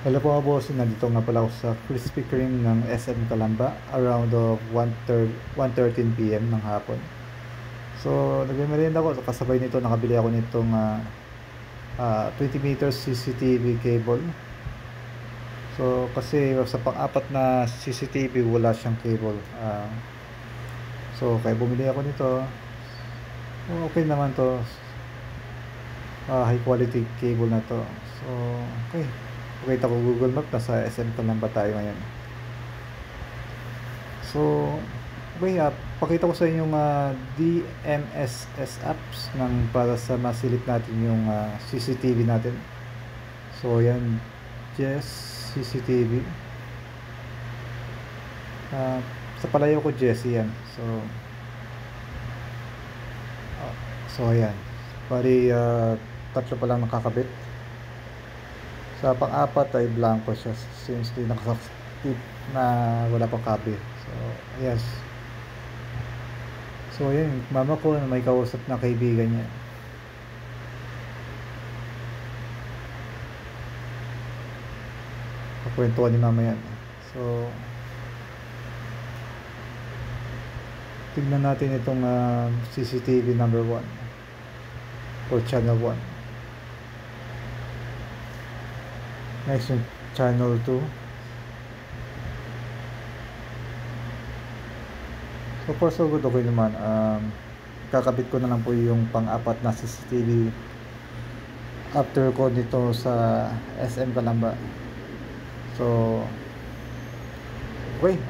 Hello po mga boss, nandito nga pala ako sa Krispy Kreme ng SM Calamba around of 1:13 PM ng hapon. So, nagme-merienda ako, so kasabay nito nakabili ako nitong 20 meters CCTV cable. So, kasi sa pang-apat na CCTV wala siyang cable. So, kaya bumili ako nito. Okay naman to. High quality cable na to. So, okay. Pakita ko Google Map, nasa SM Calamba tayo ngayon. So, okay, pakita ko sa inyo yung DMSS apps para sa masilip natin yung CCTV natin. So, yan, CCTV. Sa palayo ko, Jesse yan. So ayan. Bali, tatlo pa lang nakakabit. Sa pang-apat ay blanco siya since di nakasakip na wala pang copy. So, yes. So, yun. Mama ko na may kausap na kaibigan niya. Kakwentuhan ni mama yan. So, tignan natin itong CCTV number 1 or channel 1. Next yung channel 2. So far so good, okay naman. Kakabit ko na lang po yung pang-apat na CCTV after ko dito sa SM Calamba. So okay,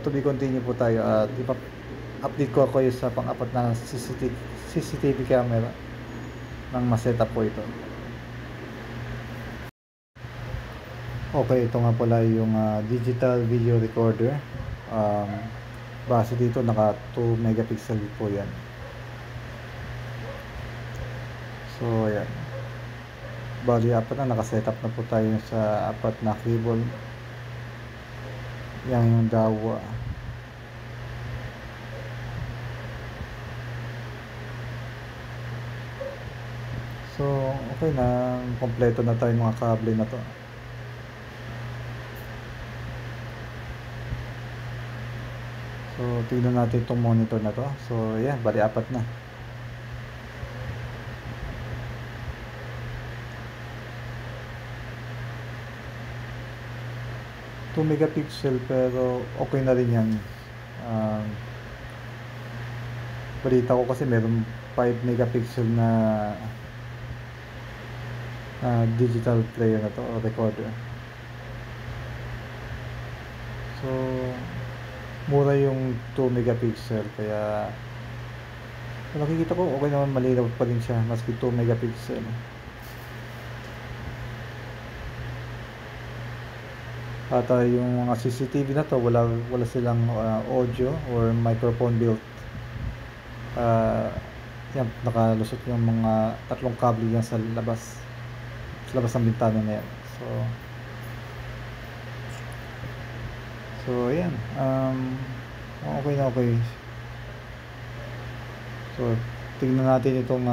to be continue po tayo at update ko kayo sa pang-apat na CCTV camera nang ma-setup po ito. Okay, ito nga pala yung digital video recorder. Base dito naka 2 megapixel po yan. So ayan, bali apat na nakasetup na po tayo sa apat na cable. Yan yung dawa. So okay na, kompleto na tayo mga kable na to. So, tignan natin itong monitor na to. So, yeah, bali apat na. Two megapixel pero okay na rin yan. Balita ko kasi meron 5 megapixel na digital player na to o recorder. So, mura yung 2 megapixel kaya nakikita ko okay naman, malinaw pa rin siya maski 2 megapixel. At yung mga CCTV na to wala silang audio or microphone built. Yan, nakalusot yung mga tatlong kable yan sa labas ng bintana na yan. So ayan, okay na okay. So tingnan natin itong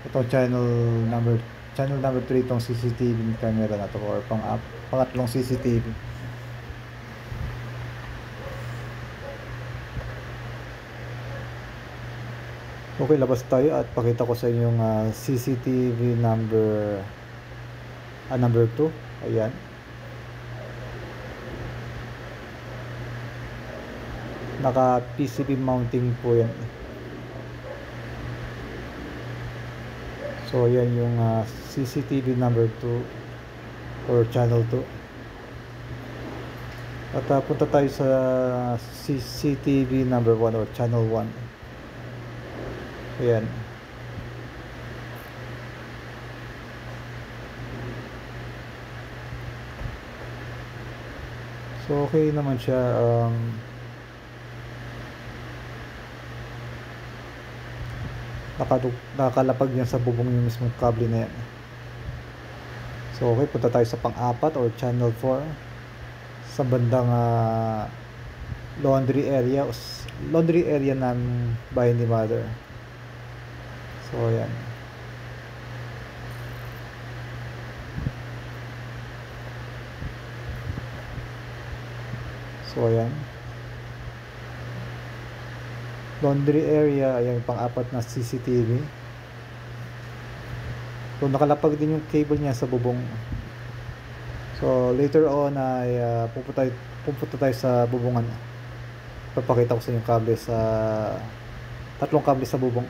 itong channel number 3 itong CCTV camera na to or pangatlong CCTV. Okay, labas tayo at pakita ko sa inyo yung CCTV number 2. Ayan. Naka PCB mounting po yan. So yan yung CCTV number 2 or channel 2. At punta tayo sa CCTV number 1 or channel 1. Ayan. So okay naman siya. Nakalapag yan sa bubong yung mismong kable na yan. So okay, punta tayo sa pang-apat or channel 4 sa bandang laundry area ng bahay ni mother. So ayan. So ayan, laundry area, ayan pang-apat na CCTV. So nakalapag din yung cable niya sa bubong. So later on ay pupunta tayo sa bubungan. Papakita ko sa inyo kable sa tatlong kable sa bubong.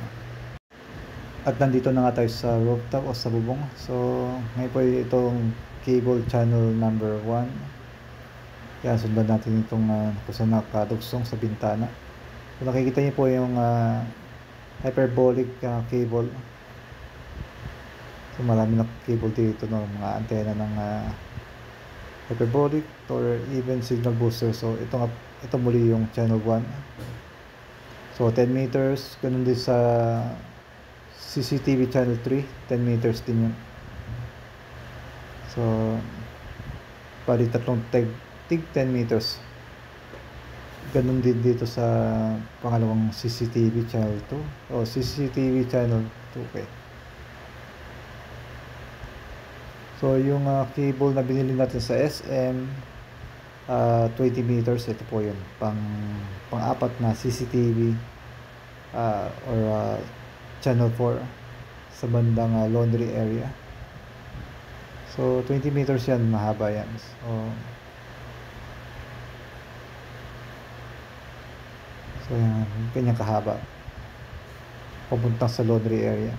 At nandito na nga tayo sa rooftop o sa bubong. So ngayon po itong cable channel number 1. Kaya sundan natin itong kung saan nakadugsong sa bintana. So nakikita niyo po yung hyperbolic cable. So marami na cable dito ng mga antena ng hyperbolic or even signal booster. So ito muli yung channel 1. So 10 meters, ganun din sa CCTV channel 3, 10 meters din yun. So bali tatlong tig 10 meters. Ganun din dito sa pangalawang CCTV channel 2 o CCTV channel 2. Okay. So yung cable na binili natin sa SM 20 meters, ito po yun pang-apat na CCTV or channel 4 sa bandang laundry area. So 20 meters yan, mahaba yan. So yan, kanyang kahaba papuntang sa laundry area.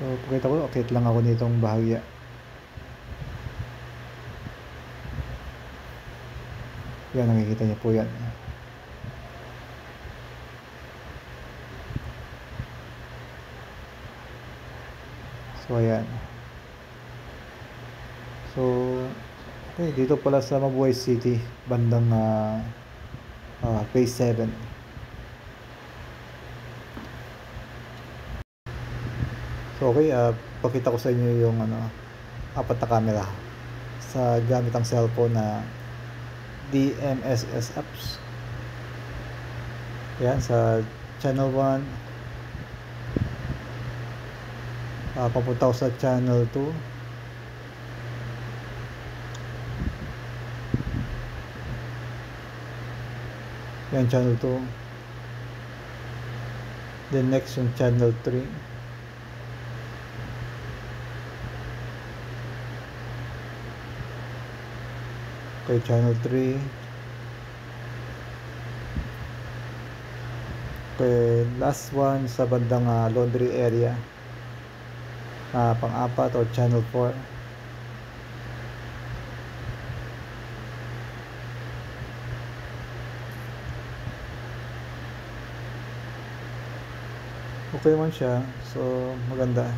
So pakita ko, okay lang ako nitong bahagya. Yan, nakikita niyo po yan. So ayan. So okay, dito pala sa Mabuhay City, bandang phase 7. So okay, pakita ko sa inyo yung apat na camera sa gamit ang cellphone na DMSS apps. Yan, sa channel 1 papunta ko sa channel 2. Yan, channel 2. Then next yung channel 3. Okay, channel 3. Okay, last one sa bandang laundry area, pang-apat o channel 4. Okay man siya, so maganda.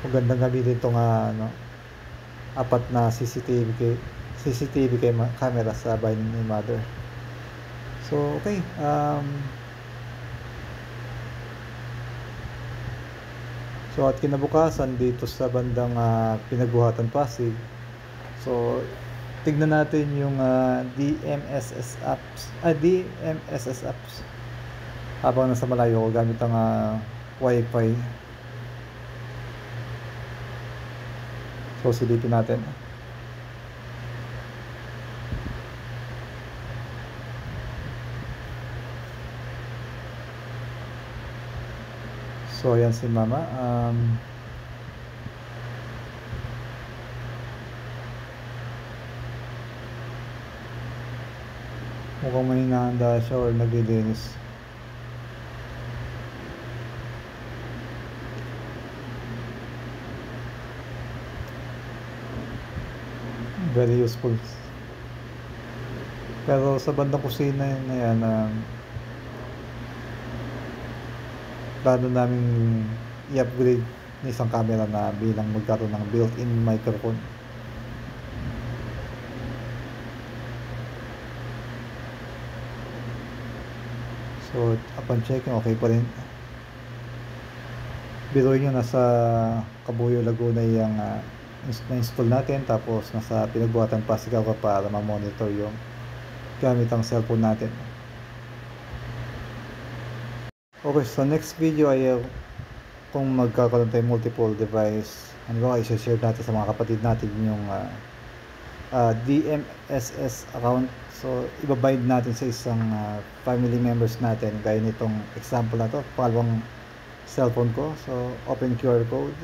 Magandang gamitin itong apat na CCTV camera sa bahay ni mother. So okay, so at kinabukasan dito sa bandang Pinagbuhatan, Pasig, so tignan natin yung DMSS apps habang nasa malayo ko gamit ang wifi. So silipin natin. So ayan si mama. Mukhang may hinahanda siya or naglilinis. Very useful. Pero sa bandang kusina na yan, plano namin i-upgrade ng isang camera na bilang magkaroon ng built-in microphone. So upon checking, okay pa rin. Biruin nyo, nasa Kabuyo, Laguna yung na-install natin, tapos nasa Pinagbuhatan, Pasig ako para ma-monitor yung gamit ang cellphone natin. Okay, so next video ay kung magkakaroon tayo multiple device, ano ba, i-share natin sa mga kapatid natin yung DMSS account. So ibabind natin sa isang family members natin, gaya nitong example na to, pangalawang cellphone ko. So open QR code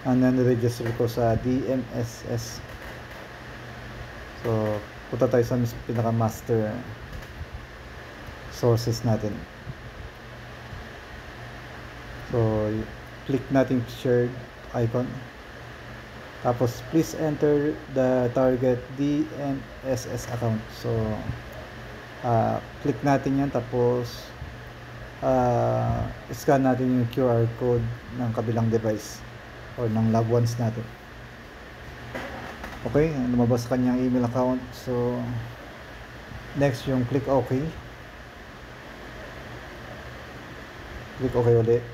and then register ko sa DMSS. So punta tayo sa pinaka master sources natin. So click natin shared icon, tapos please enter the target DMSS account. So click natin yan, tapos scan natin yung QR code ng kabilang device or ng loved ones natin. Okay, lumabas kanyang email account. So next yung click OK. Click OK ulit.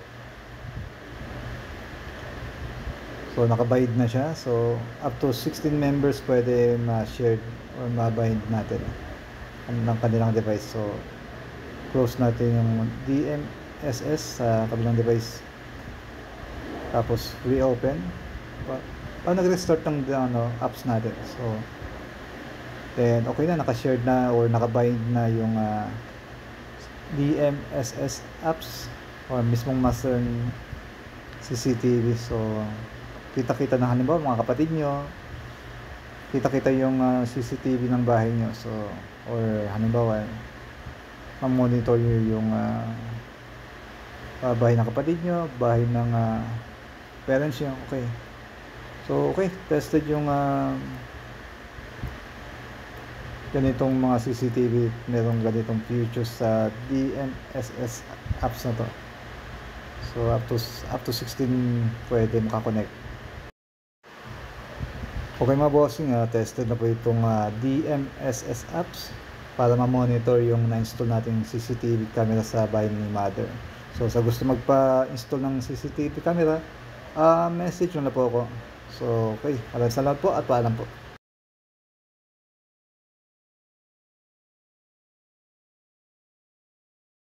So nakabind na siya. So up to 16 members pwede ma-shared or ma-bind natin ng kanilang device. So close natin yung DMSS sa kabilang device, tapos reopen. Nag-restart ng apps natin. So then okay na, naka-shared na or naka-bind na yung DMSS apps or mismong master CCTV. So kita-kita na, halimbawa mga kapatid nyo, kita-kita yung CCTV ng bahay nyo. So or halimbawa monitor nyo yung bahay ng kapatid nyo, bahay ng parents nyo. Okay, so okay, tested yung ganitong mga CCTV, merong ganitong features sa DMSS apps na to. So up to 16 pwede makakonect. Okay mga bossing, tested na po itong DMSS apps para ma-monitor yung na-install nating CCTV camera sa bahay ni mother. So sa gusto magpa-install ng CCTV camera, message nyo na po ako. So okay, maraming salamat po at paalam po.